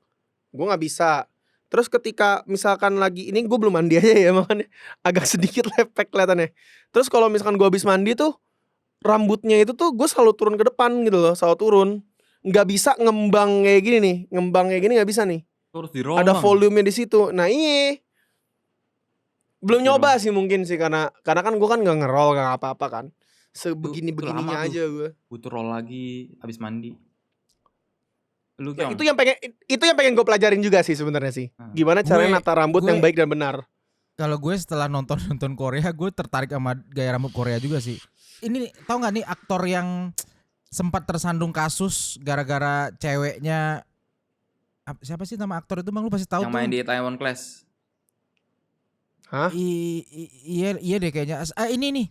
Gue nggak bisa. Terus ketika misalkan lagi ini gue belum mandi aja ya makanya agak sedikit lepek kelihatannya. Terus kalau misalkan gue habis mandi tuh rambutnya itu tuh gue selalu turun ke depan gitu loh, selalu turun. Nggak bisa ngembang kayak gini nih, ngembang kayak gini nggak bisa nih. Terus diromang. Ada volume di situ. Nah iya. Belum nyoba sih mungkin sih karena kan gue kan nggak ngerol nggak apa-apa kan. Sebegini-begininya lama tuh. aja gue. Butuh roll lagi habis mandi. Lu Nah, Kyong? itu yang pengen gue pelajarin juga sih sebenarnya sih. Gimana caranya nata rambut yang baik dan benar. Kalau gue setelah nonton Korea, gue tertarik sama gaya rambut Korea juga sih. Ini tau nggak nih aktor yang sempat tersandung kasus gara-gara ceweknya, siapa sih nama aktor itu bang? Lu pasti tahu Yang tuh. main di Taiwan Class. Hah? Iya deh kayaknya. Ini nih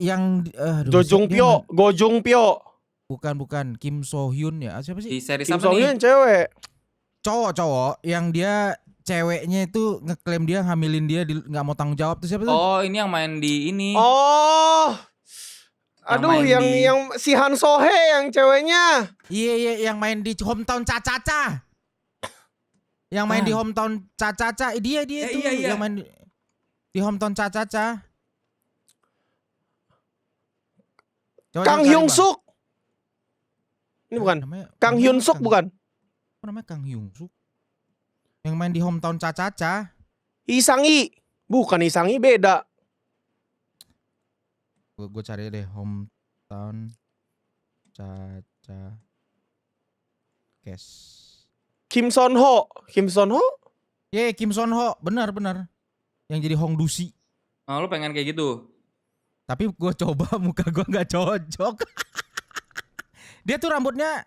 yang Gojung Pyo. Bukan Kim So Hyun ya? Siapa Di sih? series Kim apa So nih? Hyun cewek. Cowok yang dia ceweknya itu ngeklaim dia hamilin dia nggak mau tanggung jawab tuh siapa tuh? Oh, ini yang main di ini. Oh. Aduh main yang di- yang si Han Sohe yang ceweknya. Iya yang main di Hometown Caca. Yang main Ah. di hometown Caca-Caca, dia tuh iya. yang main di hometown Caca-Caca. Kang cari, Hyung Bang. Suk. Ini bukan. Kang Hyun Suk bukan. Apa namanya Kang Hyung Suk? Yang main di hometown Caca-Caca. Isangi. Bukan Isangi, beda. Gue cari deh hometown Caca Cash. Kim Son Ho. Kim Son Ho? Kim Son Ho, benar. Yang jadi Hong Dusi. Oh, lo pengen kayak gitu? Tapi gue coba muka gue nggak cocok. Dia tuh rambutnya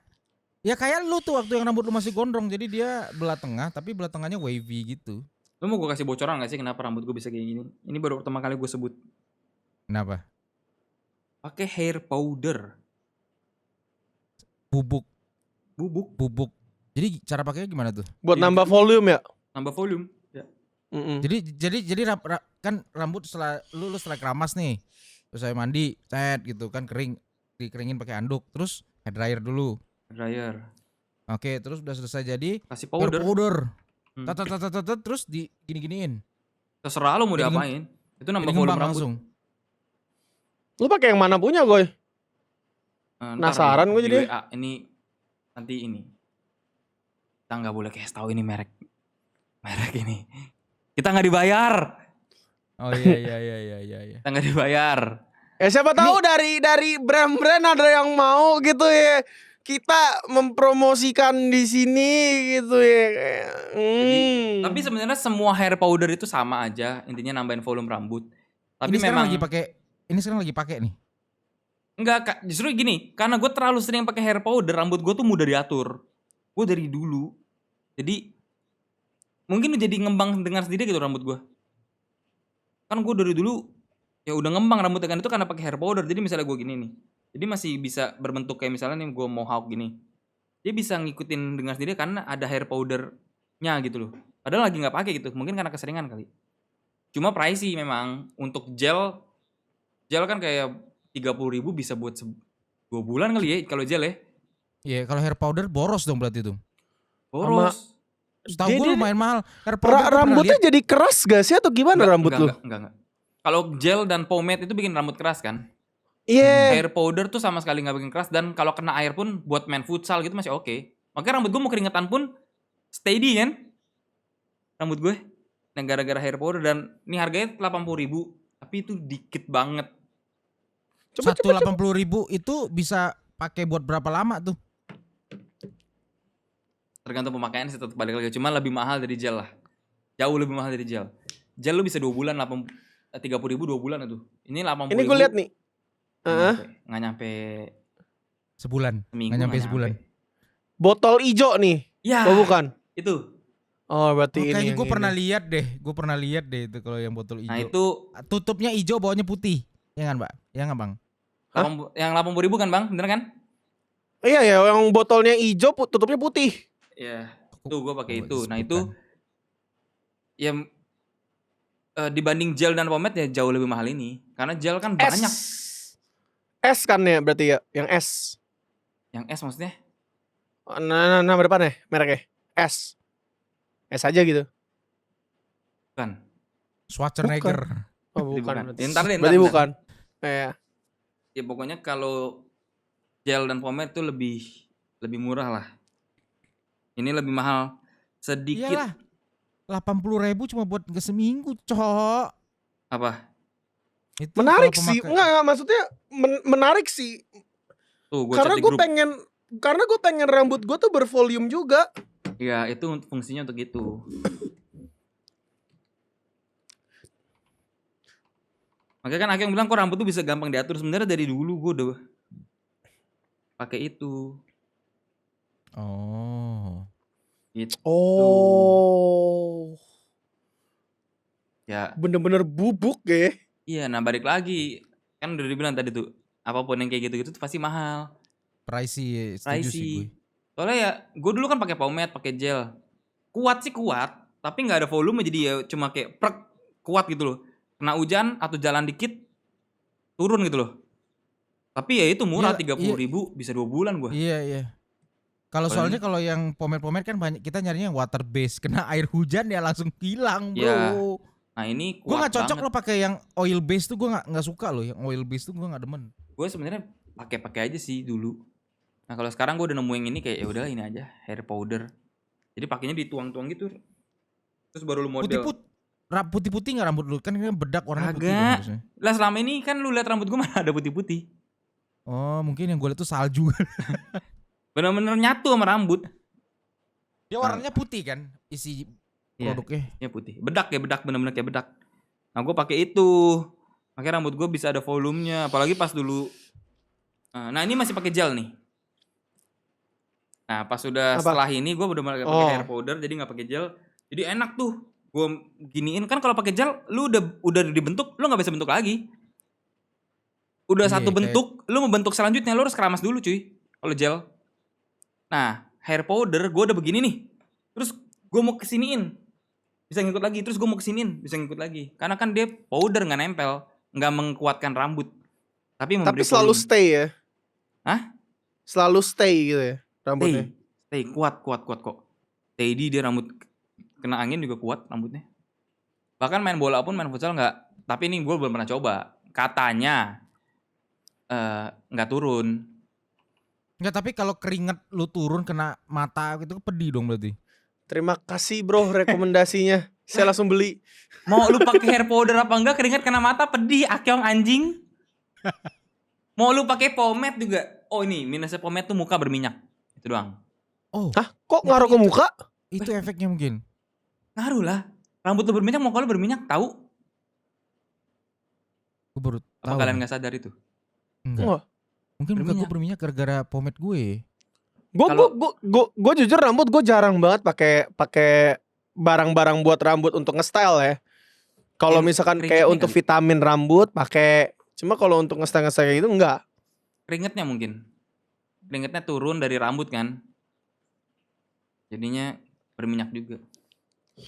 ya kayak lu tuh waktu yang rambut lu masih gondrong. Jadi dia belah tengah tapi belah tengahnya wavy gitu. Lo mau gue kasih bocoran gak sih kenapa rambut gue bisa kayak gini? Ini baru pertama kali gue sebut. Kenapa? Pakai hair powder. Bubuk. Jadi cara pakainya gimana tuh? Buat Iya. nambah volume ya? Nambah volume. Ya. Mm-mm. Jadi kan rambut setelah lu setelah keramas nih. Terus saya mandi, cet gitu kan dikeringin pakai anduk. Terus hair dryer dulu. Dryer. Oke, terus udah selesai jadi Kasih hair powder. powder. Hmm. Tat, terus gini-giniin. Terserah lo mau Jadi diapain. Itu nambah Jadi volume ngembang rambut. langsung. Lu pakai yang mana punya, Goy? Ntar Penasaran nih, gue di jadi. WA. Ini nanti ini. Kita nggak boleh kasih tahu ini merek ini. Kita nggak dibayar. Oh iya. Kita nggak dibayar. Siapa tahu dari brand-brand ada yang mau gitu ya. Kita mempromosikan di sini gitu ya. Tapi sebenarnya semua hair powder itu sama aja. Intinya nambahin volume rambut. Tapi Ini sekarang memang lagi pakai nih. enggak, Kak. Justru gini, karena gue terlalu sering pakai hair powder, rambut gue tuh mudah diatur. Gue dari dulu. Jadi mungkin jadi ngembang dengan sendiri gitu rambut gue. Kan gue dari dulu ya udah ngembang rambutnya kan itu karena pakai hair powder. Jadi misalnya gue gini nih. Jadi masih bisa berbentuk kayak misalnya nih gue mohawk gini. Dia bisa ngikutin dengan sendiri karena ada hair powdernya gitu loh. Padahal lagi nggak pakai gitu. Mungkin karena keseringan kali. Cuma pricey memang. Untuk gel kan kayak 30.000 bisa buat 2 bulan kali ya kalau gel ya. Iya, kalau hair powder boros dong berarti tuh. Boros. Setahu gue Dia- lumayan mahal. Hair powder gua pernah Rambutnya lihat. jadi keras gak sih atau gimana rambut lu? Enggak. Kalau gel dan pomade itu bikin rambut keras kan. Iya. Hair powder tuh sama sekali nggak bikin keras. Dan kalau kena air pun buat main futsal gitu masih oke. Makanya rambut gue mau keringetan pun steady kan. Rambut gue. Nah gara-gara hair powder. Dan ini harganya 80.000. Tapi itu dikit banget. Coba. 180.000 itu bisa pakai buat berapa lama tuh? Tergantung pemakaian sih tetap balik lagi. Cuma lebih mahal dari gel lah. Jauh lebih mahal dari gel. Gel lu bisa 2 bulan 30.000 2 bulan itu. Ini 80.000. Ini gue lihat nih. Nggak nyampe Sebulan. seminggu. Nggak nyampe nggak sebulan. Botol ijo nih. Ya. Oh bukan. Itu. Oh berarti ini. Kayaknya yang gue ini. pernah lihat deh. Gue pernah lihat deh itu kalau yang botol hijau. Nah itu. Tutupnya hijau, bawahnya putih. Ya kan, Mbak? Ya nggak, Bang? Yang 80.000 kan bang? Bener kan? Iya ya, yang botolnya ijo, tutupnya putih. Iya. Tuh gue pakai Oh, itu. Nah disebutkan. itu. Ya. Dibanding gel dan pomade ya jauh lebih mahal ini. Karena gel kan banyak. S kan ya berarti ya, yang S. Yang S maksudnya? Nah berdepan ya, mereknya S. S aja gitu. Bukan. Schwarzenegger. Oh bukan. Bukan. Berarti, Ya, ntar deh, berarti ntar. bukan. Iya. Ya pokoknya kalau gel dan pomade tuh lebih murah lah. Ini lebih mahal sedikit. Iyalah. 80.000 cuma buat nggak seminggu, cok. Apa? Itu Menarik kalau sih. pemakai- Enggak maksudnya menarik sih. Tuh gue Karena chat di gue grup. pengen rambut gue tuh bervolume juga. Ya itu fungsinya untuk itu. Makanya kan Akeng bilang kok rambut tuh bisa gampang diatur. Sebenarnya dari dulu gue udah pakai itu. Oh. Gitu. Oh. Ya Bener-bener bubuk ya. iya, nah balik lagi. Kan udah dibilang tadi tuh, apapun yang kayak gitu-gitu tuh pasti mahal. Pricey, setuju sih gue. Pricey. Soalnya ya, gue dulu kan pakai pomade, pakai gel. Kuat sih kuat, tapi nggak ada volume jadi ya cuma kayak prek kuat gitu loh. Kena hujan atau jalan dikit turun gitu loh. Tapi ya itu murah Iya, 30.000 bisa 2 bulan gue. Iya. Kalau Kalau soalnya ini- kalau yang pomade-pomade kan banyak kita nyarinya yang water base, kena air hujan ya langsung hilang, Bro. Iya. Nah ini Gue kuat nggak cocok banget. lo pakai yang oil base tuh, gue nggak suka loh, yang oil base tuh gue nggak demen. Gue sebenarnya pakai aja sih dulu. Nah kalau sekarang gue udah nemu yang ini kayak ya udahlah ini aja hair powder. Jadi pakainya dituang-tuang gitu. Terus baru lu model. Putih-putih nggak rambut lu? Kan ini bedak warnanya putih dong Agak. harusnya. Lah selama ini kan lu lihat rambut gue mana ada putih-putih. Oh mungkin yang gue liat tuh salju. Bener-bener nyatu sama rambut. Dia warnanya putih kan isi Iya. produknya. Ya putih. Bedak ya bedak bener-bener kayak bedak. Nah gue pakai itu. Makanya rambut gue bisa ada volumenya. Apalagi pas dulu. Nah ini masih pakai gel nih. Nah pas sudah Apa? setelah ini gue udah pakai Oh. hair powder jadi nggak pakai gel. Jadi enak tuh. Gue giniin kan kalau pakai gel lu udah dibentuk lu nggak bisa bentuk lagi. Udah Iya, satu kayak- bentuk lu mau bentuk selanjutnya lu harus keramas dulu cuy. Kalau gel. Nah hair powder gue udah begini nih. Terus gue mau kesiniin bisa ngikut lagi. Terus gue mau kesiniin bisa ngikut lagi. Karena kan dia powder nggak nempel, nggak mengkuatkan rambut. Tapi memberi Tapi selalu volume. stay ya. Hah? Selalu stay gitu ya rambutnya. Stay kuat kok. Steady dia rambut kena angin juga kuat rambutnya. Bahkan main bola pun main futsal nggak. Tapi ini gue belum pernah coba. Katanya nggak turun. Enggak, tapi kalau keringet lu turun kena mata itu pedih dong berarti. Terima kasih bro rekomendasinya. Saya langsung beli. Mau lu pakai hair powder apa enggak keringat kena mata pedih akyong anjing. Mau lu pakai pomade juga. Oh ini minusnya pomade tuh muka berminyak. Itu doang. Oh, Hah? Kok ngaruh ke muka? itu efeknya mungkin. Ngaruh lah. Rambut lu berminyak muka lu berminyak tahu? Gue baru Apa tahu. kalian nggak sadar itu? Enggak. Wah. Mungkin muka gue Berminyak. berminyak gara-gara pomade gue. Kalau- Gue jujur rambut gue jarang banget pakai barang-barang buat rambut untuk nge-style ya. Kalau misalkan kayak keringetnya untuk kali. vitamin rambut pakai. Cuma kalau untuk nge-style kayak gitu enggak. Keringetnya mungkin. Keringetnya turun dari rambut kan. Jadinya berminyak juga.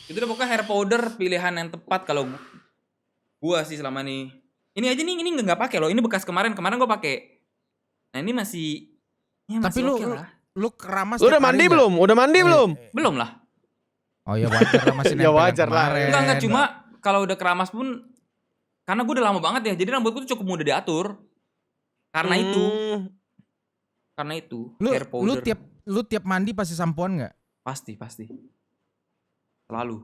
Itu udah pokoknya hair powder pilihan yang tepat kalau gua sih selama ini. Ini aja nih ini nggak pakai loh. Ini bekas kemarin gua pakai. Nah ini masih. Ya Tapi masih lu oke lah. lu keramas Lu udah tiap hari mandi nggak? belum? Udah mandi Oh, iya. belum? Belum lah. Oh ya wajar lah masih Ya nempel yang wajar lah. kemarin. Enggak cuma kalau udah keramas pun karena gue udah lama banget ya. Jadi rambutku tuh cukup mudah diatur. Karena itu. Karena itu. Lu hair powder. lu tiap mandi pasti sampoan nggak? Pasti. Selalu.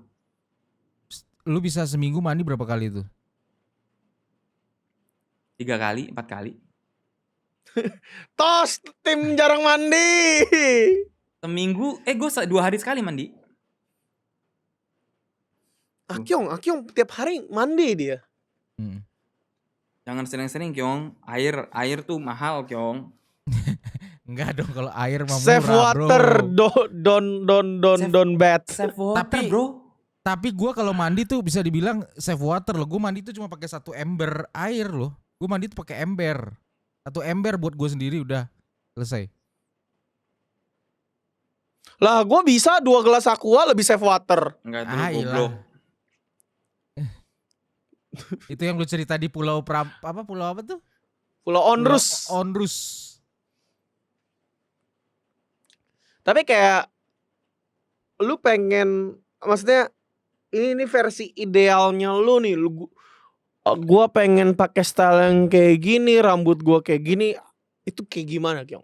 Lu bisa seminggu mandi berapa kali tuh? 3 kali, 4 kali. Tos tim jarang mandi. Seminggu, gue 2 hari sekali mandi. Akyong tiap hari mandi dia. Hmm. Jangan sering-sering, Kyong. Air tuh mahal, Kyong. Enggak dong kalau air mah Save murah, water, bro. don't bet. Save water, Tapi- bro. Tapi gua kalau mandi tuh bisa dibilang save water loh. Gue mandi tuh cuma pakai 1 ember air loh. Gue mandi tuh pakai ember. 1 ember buat gue sendiri udah selesai. Lah gue bisa 2 gelas aqua lebih save water. Enggak tuh, Ah, goblok. ilah. Itu yang lu cerita di pulau pulau apa tuh? Pulau Onrus. Pulau Onrus. Tapi kayak lu pengen, maksudnya ini versi idealnya lu nih. Gua pengen pakai style yang kayak gini, rambut gua kayak gini. Itu kayak gimana, Kyong?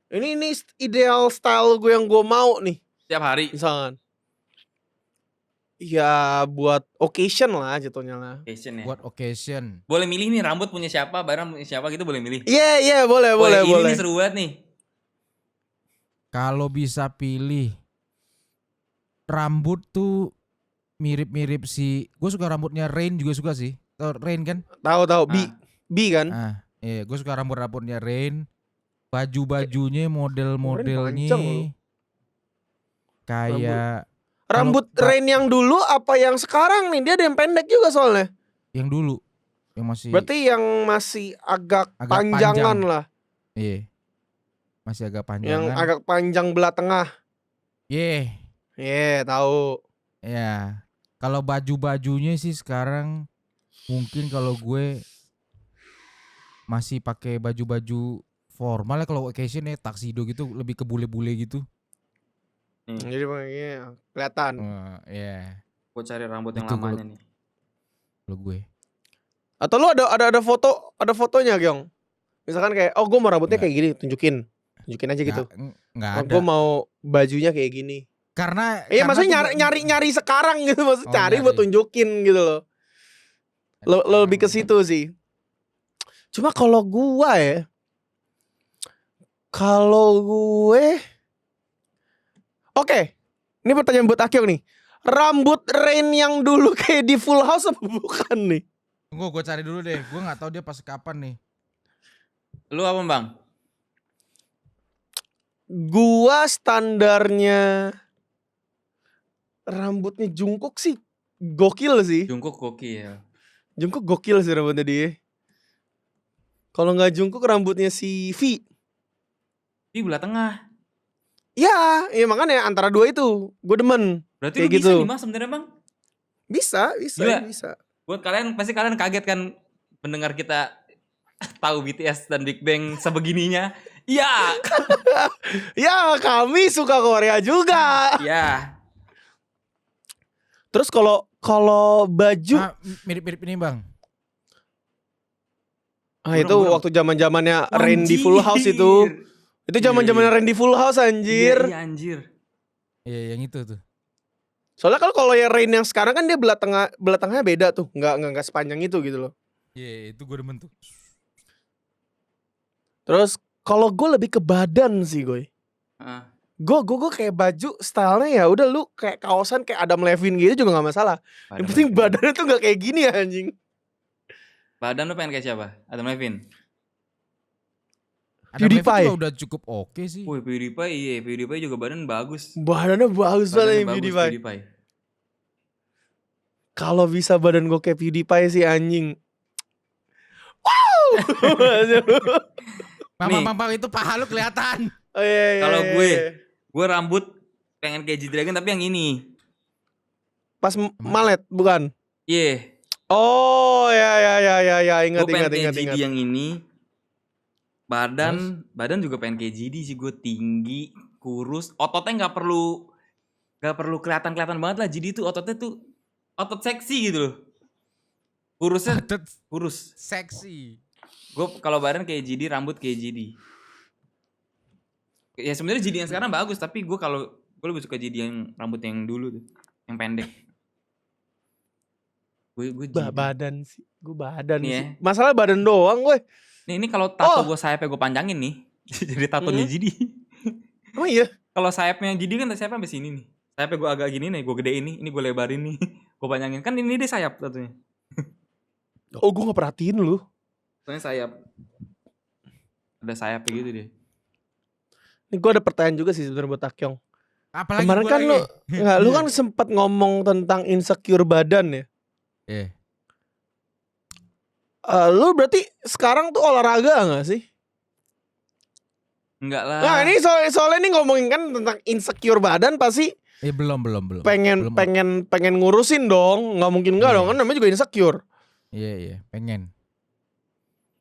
Ini ideal style gue yang gua mau nih, Tiap hari. misalkan. Ya buat occasion lah jatuhnya lah. Fashion ya. Buat occasion. Boleh milih nih rambut punya siapa, barang punya siapa gitu boleh milih. Iya, boleh. Ini nih seru banget nih. Kalau bisa pilih rambut tuh mirip-mirip si, gue suka rambutnya Rain juga suka sih. Tau Rain kan? Tahu Ah. B kan? Iya, gue suka rambutnya Rain. Baju-bajunya panjang model-modelnya loh. kayak Rambut Kalau- Rain yang dulu apa yang sekarang nih? Dia ada yang pendek juga soalnya. yang dulu, yang masih Berarti yang masih agak Agak panjangan panjang. lah. iya. Masih agak Yang panjangan. agak panjang belah tengah. Iya. Tahu. Ya, kalau baju-bajunya sih sekarang mungkin kalau gue masih pakai baju-baju formal ya, kalau occasion ya tuxedo gitu, lebih ke bule-bule gitu. Jadi makanya kelihatan. Iya, Gue cari rambut yang Itu kalau- lamanya nih. kalau gue. Atau lu ada fotonya, Gyong. Misalkan kayak, oh gue mau rambutnya kayak gini, tunjukin aja gitu. Nggak Oh, ada. gue mau bajunya kayak gini. Karena Maksudnya tuh nyari sekarang gitu, maksud Oh, cari buat nyari. tunjukin gitu loh. Lo lebih ke situ sih. Cuma kalau gue, oke, ini pertanyaan buat Akyong nih. Rambut Rain yang dulu kayak di Full House apa bukan nih? Tunggu, gue cari dulu deh. Gue nggak tahu dia pas kapan nih. Lu apa bang? Gua standarnya rambutnya Jungkook sih gokil sih. Jungkook gokil. Jungkook gokil sih rambutnya dia. Kalau nggak Jungkook rambutnya si V. Di belah tengah. Ya makanya antara dua itu gue demen. Berarti Kayak lu bisa gitu. nih mas sebenarnya bang. Bisa. Gila. Buat kalian pasti kalian kaget kan mendengar kita tahu BTS dan Big Bang sebegininya. Iya. Ya kami suka Korea juga. Ya. Terus kalau baju, Mirip-mirip ini bang. itu Burung. waktu zamannya Rain di Full House itu. Itu zamannya Rain di Full House anjir. Iya anjir. Iya, yang itu tuh. Soalnya kalau yang Rain yang sekarang kan dia belah tengahnya beda tuh, nggak sepanjang itu gitu loh. Iya, itu gue demen tuh. Terus kalau gue lebih ke badan sih gue. Heeh. Gue kayak baju stylenya ya udah lu kayak kaosan kayak Adam Levine gitu juga nggak masalah. Yang penting badannya tuh nggak kayak gini ya anjing. Badan lu pengen kayak siapa? Adam Levine. Adam PewDiePie. Levine juga udah cukup oke sih. Wih PewDiePie, iya PewDiePie juga badan bagus. Badannya bagus banget Badannya yang bagus, PewDiePie. Kalau bisa badan gue kayak PewDiePie sih anjing. Wow. Mama itu paha lu kelihatan. Oh, iya. Kalau gue rambut pengen kayak G-Dragon tapi yang ini. Pas malet bukan? Iya. Oh ya ingat Gue pengen kayak ingat. GD yang ini. Badan juga pengen kayak GD sih, gue tinggi, kurus, ototnya nggak perlu kelihatan banget lah. GD tuh ototnya tuh otot seksi gitu loh. Kurusnya Otot kurus. seksi. Gue kalau badan kayak GD, rambut kayak GD. Ya sebenarnya GD yang sekarang bagus, tapi gue lebih suka GD yang rambut yang dulu tuh, yang pendek. Gue GD. Badan sih, gue badan Nih ya. sih. Masalah badan doang gue. Ini kalau tato gue sayapnya gue panjangin nih, jadi tatonya GD. Oh iya. Kalau sayapnya GD kan sayapnya sampai sini nih. Sayapnya gue agak gini nih, gue gedein nih, ini gue lebarin nih, gue panjangin. Kan ini dia sayap tatonya. Oh gue nggak perhatiin lu. Soalnya sayap. Ada sayapnya gitu deh. Ini gue ada pertanyaan juga sih sebenarnya buat Takyong. Apalagi Kemarin gua kan lagi. lu kan sempat ngomong tentang insecure badan ya. Iya. Lu berarti sekarang tuh olahraga gak sih? Enggak lah. Nah ini soalnya ini ngomongin kan tentang insecure badan pasti Belum. pengen Belum. ngurusin dong. Nggak mungkin enggak dong, kan namanya juga insecure. Iya, pengen.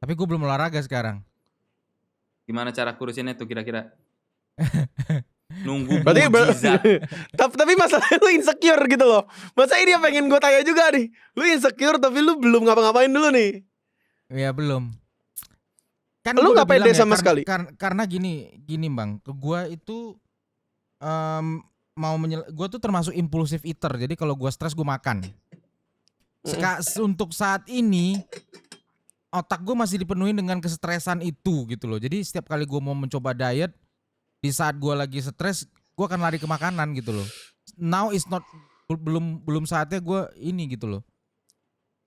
Tapi gue belum olahraga sekarang. Gimana cara kurusinnya tuh kira-kira? Nunggu Berarti mujizat. tapi masalahnya lu insecure gitu loh. Masa ini yang pengen gue tanya juga nih. Lu insecure tapi lu belum ngapa-ngapain dulu nih. Ya belum. Kan Lu gua udah nggak pede bilang ya, sama sekali? Karena gini bang, gue itu gue tuh termasuk impulsive eater. Jadi kalau gue stres gue makan. Untuk saat ini otak gue masih dipenuhi dengan kesetresan itu gitu loh. Jadi setiap kali gue mau mencoba diet, di saat gue lagi stres, gue akan lari ke makanan gitu loh. Now is not belum saatnya gue ini gitu loh.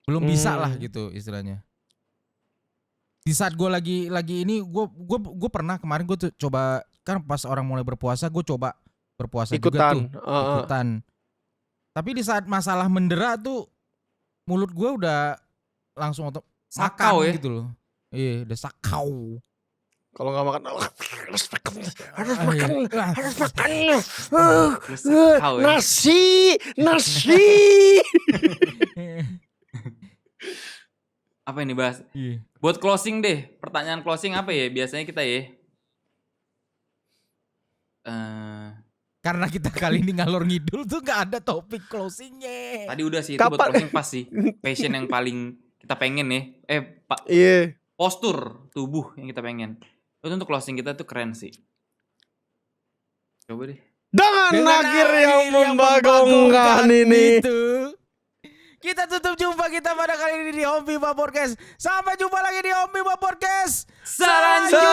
Belum bisa lah gitu istilahnya. Di saat gue lagi ini gue pernah kemarin gue tuh coba, kan pas orang mulai berpuasa gue coba berpuasa juga tuh ikutan. Tapi di saat masalah mendera tuh mulut gue udah langsung Sakau makan ya? gitu loh. Iya udah sakau. Kalau nggak makan harus makan. Lu sakau ya? Nasi. Apa ini bahas? Iya. Buat closing deh. Pertanyaan closing apa ya biasanya kita ya? Karena kita kali ini ngalor ngidul tuh gak ada topik closingnya. Tadi udah sih itu buat Kapan? closing pas sih. Passion yang paling kita pengen ya. Pak, Iya. postur tubuh yang kita pengen. Itu untuk closing kita tuh keren sih. Coba deh. Dengan akhir yang membagongkan ini. itu, kita tutup jumpa kita pada kali ini di Om Bima Podcast. Sampai jumpa lagi di Om Bima Podcast. Saranjaya.